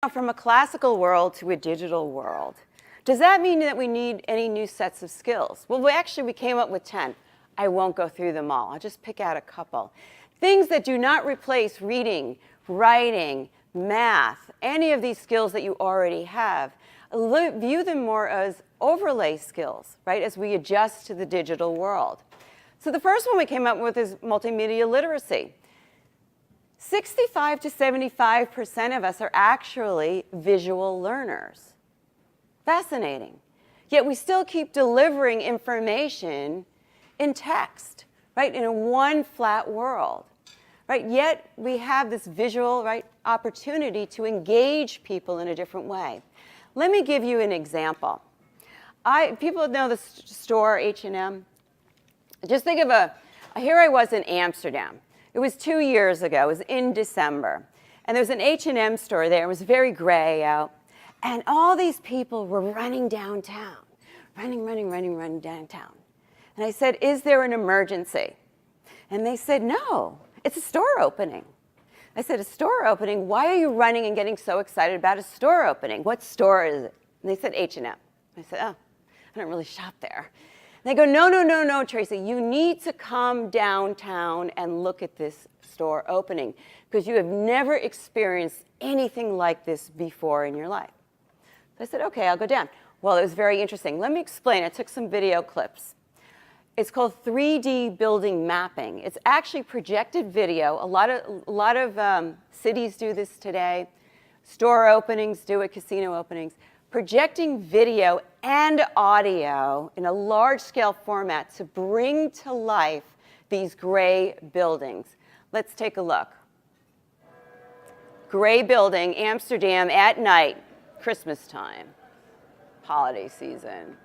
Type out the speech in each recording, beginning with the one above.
From a classical world to a digital world. Does that mean that we need any new sets of skills? Well, we came up with 10. I won't go through them all. I'll just pick out a couple. Things that do not replace reading, writing, math, any of these skills that you already have. View them more as overlay skills, right, as we adjust to the digital world. So the first one we came up with is multimedia literacy. 65 to 75% of us are actually visual learners. Fascinating. Yet we still keep delivering information in text, right, in a one flat world. Right? Yet we have this visual, right, opportunity to engage people in a different way. Let me give you an example. People know the store H&M. Just think of here I was in Amsterdam. It was 2 years ago. It was in December. And there was an H&M store there. It was very gray out. And all these people were running downtown, running downtown. And I said, is there an emergency? And they said, no, it's a store opening. I said, a store opening? Why are you running and getting so excited about a store opening? What store is it? And they said, H&M. I said, oh, I don't really shop there. They go, no, Tracy, you need to come downtown and look at this store opening because you have never experienced anything like this before in your life. So I said, okay, I'll go down. Well, it was very interesting. Let me explain. I took some video clips. It's called 3D building mapping. It's actually projected video. A lot of cities do this today. Store openings do it, casino openings. Projecting video and audio in a large-scale format to bring to life these gray buildings. Let's take a look. Gray building, Amsterdam at night, Christmas time, holiday season.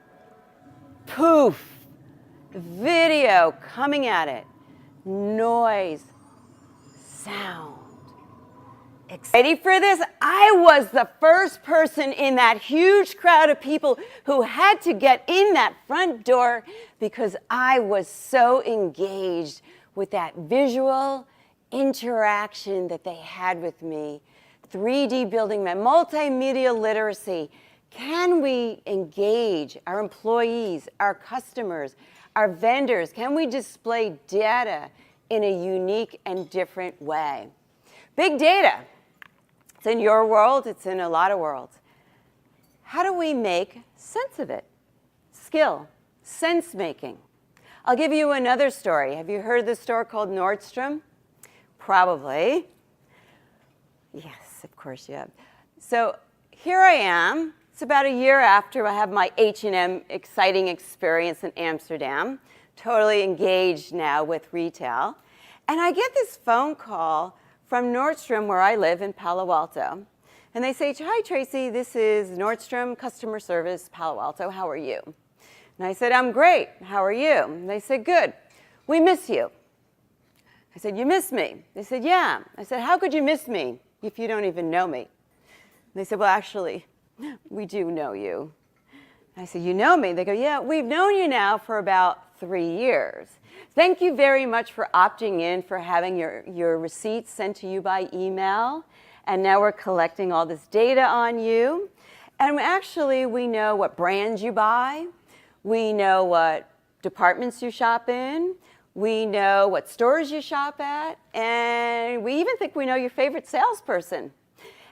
Poof, video coming at it, noise, sound. Ready for this? I was the first person in that huge crowd of people who had to get in that front door because I was so engaged with that visual interaction that they had with me. 3D building, multimedia literacy. Can we engage our employees, our customers, our vendors? Can we display data in a unique and different way? Big data. It's in your world, it's in a lot of worlds. How do we make sense of it? Skill, sense making. I'll give you another story. Have you heard of this store called Nordstrom? Probably. Yes, of course you have. So here I am. It's about a year after I have my H&M exciting experience in Amsterdam. Totally engaged now with retail. And I get this phone call from Nordstrom, where I live in Palo Alto. And they say, hi, Tracy, this is Nordstrom Customer Service, Palo Alto. How are you? And I said, I'm great. How are you? And they said, good. We miss you. I said, you miss me? They said, yeah. I said, how could you miss me if you don't even know me? And they said, well, actually, we do know you. I said, you know me? They go, yeah, we've known you now for about 3 years. Thank you very much for opting in, for having your receipts sent to you by email. And now we're collecting all this data on you. And actually, we know what brands you buy. We know what departments you shop in. We know what stores you shop at. And we even think we know your favorite salesperson.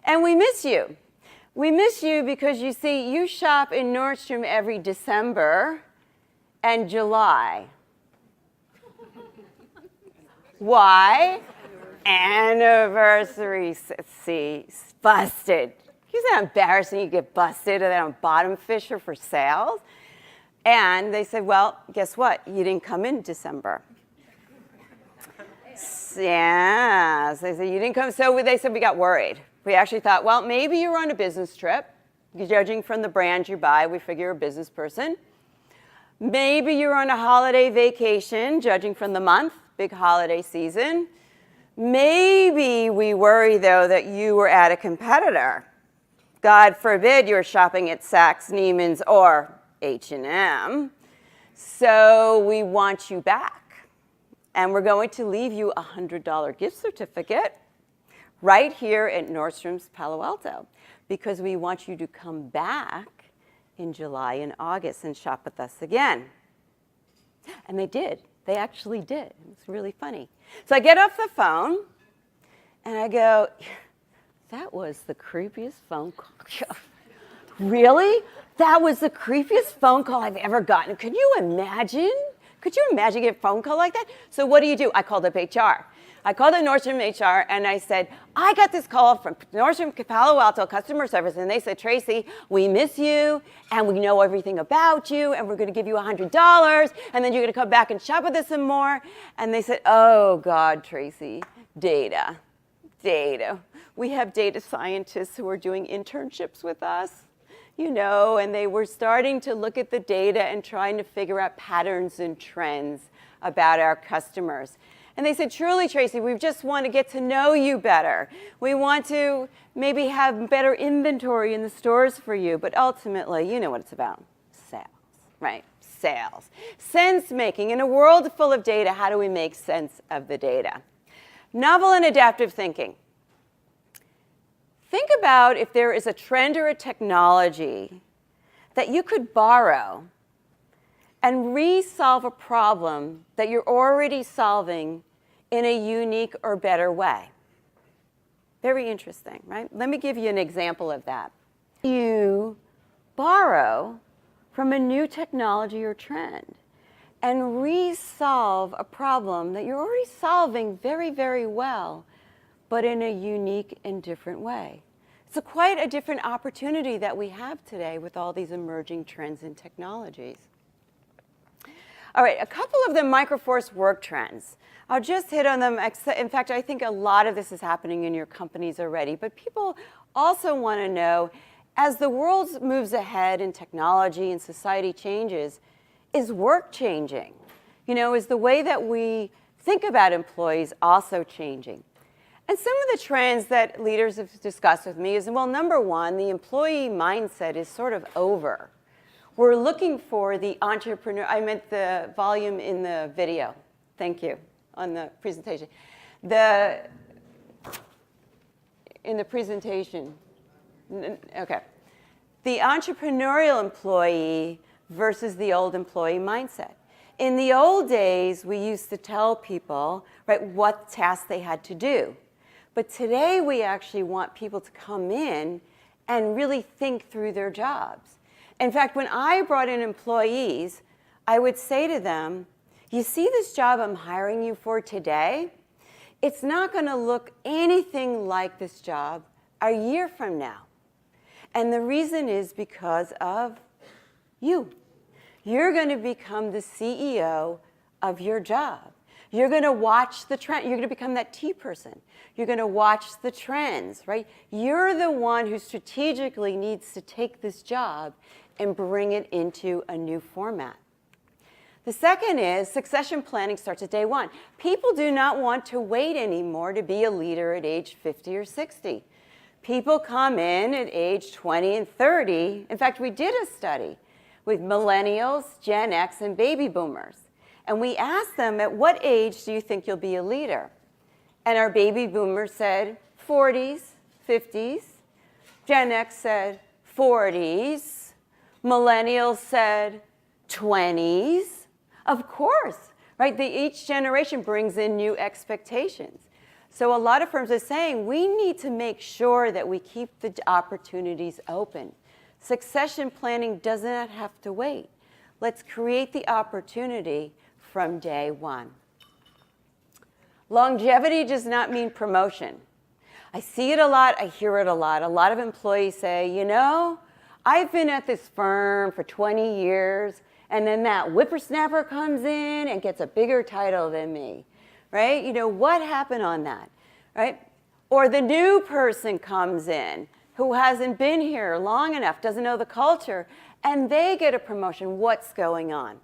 And we miss you. We miss you because, you see, you shop in Nordstrom every December and July. Why? Anniversary. See, busted. Isn't that embarrassing? You get busted and then on bottom fisher for sales. And they said, well, guess what? You didn't come in December. Yeah, so they said, you didn't come. So they said we got worried. We actually thought, well, maybe you were on a business trip. Judging from the brand you buy, we figure you're a business person. Maybe you're on a holiday vacation, judging from the month, big holiday season. Maybe we worry, though, that you were at a competitor. God forbid you were shopping at Saks, Neiman's, or H&M. So we want you back. And we're going to leave you a $100 gift certificate right here at Nordstrom's Palo Alto. because we want you to come back in July and August and shop with us again. And they did. They actually did. It was really funny. So I get off the phone, and I go, that was the creepiest phone call. Really? That was the creepiest phone call I've ever gotten. Could you imagine? Could you imagine getting a phone call like that? So what do? I called up HR. I called up Nordstrom HR, and I said, I got this call from Nordstrom Palo Alto customer service, and they said, Tracy, we miss you, and we know everything about you, and we're going to give you $100, and then you're going to come back and shop with us some more. And they said, oh, God, Tracy, data. We have data scientists who are doing internships with us, and they were starting to look at the data and trying to figure out patterns and trends about our customers. And they said, truly, Tracy, we just want to get to know you better. We want to maybe have better inventory in the stores for you. But ultimately, you know what it's about. Sales, right? Sales. Sense making. In a world full of data, how do we make sense of the data? Novel and adaptive thinking. Think about if there is a trend or a technology that you could borrow and re-solve a problem that you're already solving in a unique or better way. Very interesting, right? Let me give you an example of that. You borrow from a new technology or trend and re-solve a problem that you're already solving very, very well, but in a unique and different way. It's quite a different opportunity that we have today with all these emerging trends and technologies. All right, a couple of the Microforce work trends. I'll just hit on them. In fact, I think a lot of this is happening in your companies already, but people also want to know, as the world moves ahead and technology and society changes, is work changing? Is the way that we think about employees also changing? And some of the trends that leaders have discussed with me is, well, number one, the employee mindset is sort of over. We're looking for the entrepreneur. I meant the volume in the video. Thank you, on the presentation. In the presentation. Okay. The entrepreneurial employee versus the old employee mindset. In the old days, we used to tell people, right, what tasks they had to do. But today, we actually want people to come in and really think through their jobs. In fact, when I brought in employees, I would say to them, you see this job I'm hiring you for today? It's not going to look anything like this job a year from now. And the reason is because of you. You're going to become the CEO of your job. You're going to watch the trend. You're going to become that T person. You're going to watch the trends, right? You're the one who strategically needs to take this job and bring it into a new format. The second is succession planning starts at day one. People do not want to wait anymore to be a leader at age 50 or 60. People come in at age 20 and 30. In fact, we did a study with millennials, Gen X, and baby boomers. And we asked them, at what age do you think you'll be a leader? And our baby boomers said 40s, 50s. Gen X said 40s. Millennials said 20s. Of course, right? Each generation brings in new expectations. So a lot of firms are saying we need to make sure that we keep the opportunities open. Succession planning does not have to wait. Let's create the opportunity from day one. Longevity does not mean promotion. I see it a lot. I hear it a lot. A lot of employees say, I've been at this firm for 20 years, and then that whippersnapper comes in and gets a bigger title than me, right? What happened on that, right? Or the new person comes in who hasn't been here long enough, doesn't know the culture, and they get a promotion. What's going on?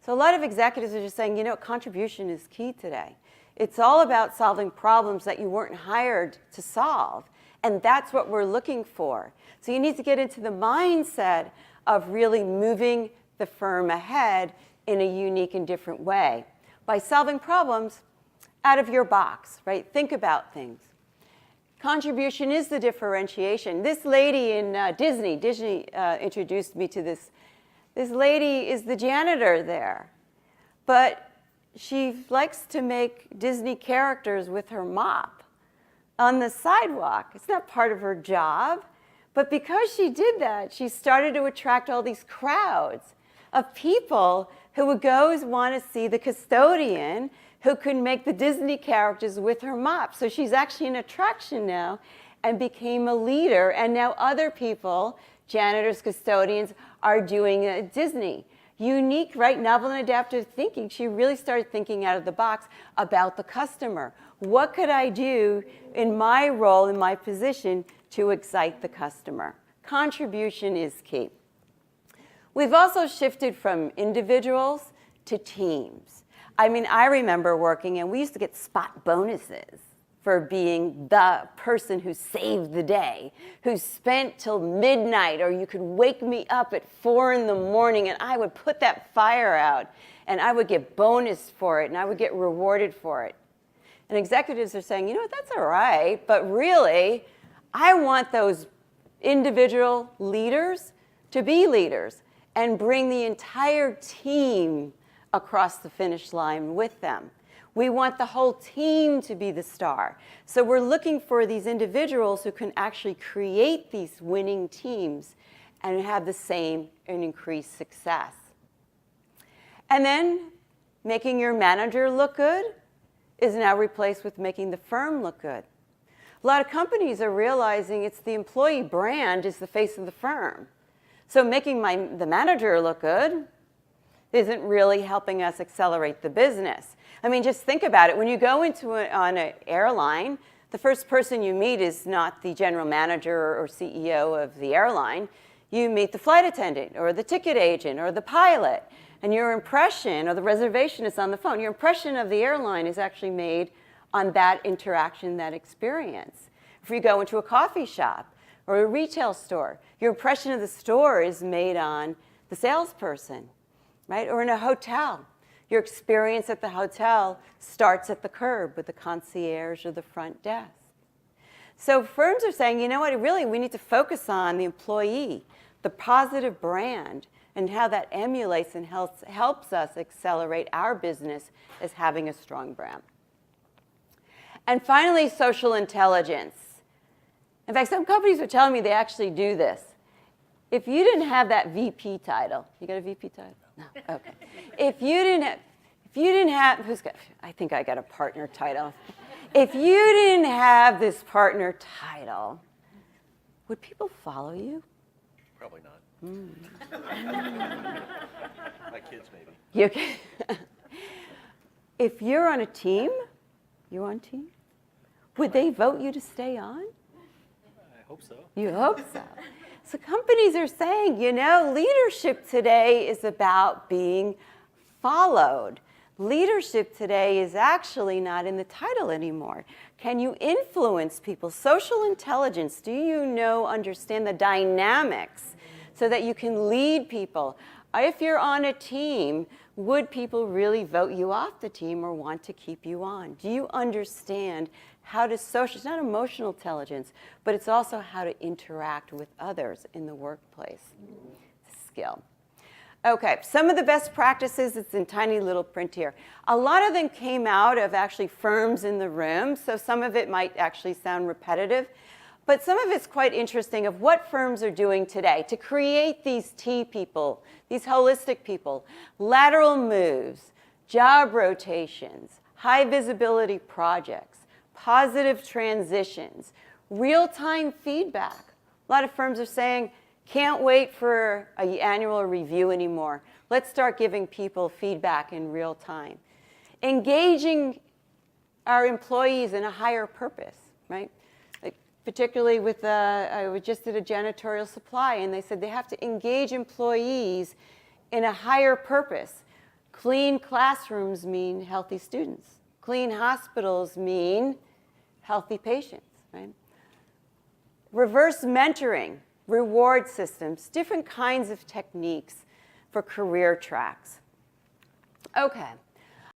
So a lot of executives are just saying, contribution is key today. It's all about solving problems that you weren't hired to solve. And that's what we're looking for. So you need to get into the mindset of really moving the firm ahead in a unique and different way by solving problems out of your box, right? Think about things. Contribution is the differentiation. This lady in Disney introduced me to this. This lady is the janitor there, but she likes to make Disney characters with her mop on the sidewalk. It's not part of her job, but because she did that, she started to attract all these crowds of people who would go want to see the custodian who could make the Disney characters with her mop. So she's actually an attraction now and became a leader. And now other people, janitors, custodians, are doing Disney. Unique, right? Novel and adaptive thinking. She really started thinking out of the box about the customer. What could I do in my role, in my position, to excite the customer? Contribution is key. We've also shifted from individuals to teams. I mean, I remember working, and we used to get spot bonuses for being the person who saved the day, who spent till midnight, or you could wake me up at 4 in the morning, and I would put that fire out, and I would get bonus for it, and I would get rewarded for it. And executives are saying, you know what, that's all right, but really, I want those individual leaders to be leaders and bring the entire team across the finish line with them. We want the whole team to be the star. So we're looking for these individuals who can actually create these winning teams and have the same and increased success. And then making your manager look good is now replaced with making the firm look good. A lot of companies are realizing it's the employee brand is the face of the firm. So making the manager look good isn't really helping us accelerate the business. I mean, just think about it. When you go on an airline, the first person you meet is not the general manager or CEO of the airline. You meet the flight attendant or the ticket agent or the pilot. And your impression, or the reservationist on the phone, your impression of the airline is actually made on that interaction, that experience. If you go into a coffee shop or a retail store, your impression of the store is made on the salesperson. Right? Or in a hotel. Your experience at the hotel starts at the curb with the concierge or the front desk. So firms are saying, you know what, really we need to focus on the employee, the positive brand, and how that emulates and helps us accelerate our business as having a strong brand. And finally, social intelligence. In fact, some companies are telling me they actually do this. If you didn't have that VP title, you got a VP title? No, okay. If you didn't have, I think I got a partner title. If you didn't have this partner title, would people follow you? Probably not. My kids, maybe. If you're on a team, would they vote you to stay on? I hope so. You hope so. So companies are saying, you know, leadership today is about being followed. Leadership today is actually not in the title anymore. Can you influence people? Social intelligence, do you understand the dynamics so that you can lead people? If you're on a team, would people really vote you off the team or want to keep you on? Do you understand how to social, it's not emotional intelligence, but it's also how to interact with others in the workplace. It's a skill. Okay, some of the best practices, it's in tiny little print here. A lot of them came out of actually firms in the room, so some of it might actually sound repetitive, but some of it's quite interesting of what firms are doing today to create these T people, these holistic people, lateral moves, job rotations, high visibility projects, positive transitions, real-time feedback. A lot of firms are saying, can't wait for an annual review anymore. Let's start giving people feedback in real time. Engaging our employees in a higher purpose, right? Like particularly with, I just did a janitorial supply, and they said they have to engage employees in a higher purpose. Clean classrooms mean healthy students. Clean hospitals mean healthy patients, right? Reverse mentoring, reward systems, different kinds of techniques for career tracks. Okay.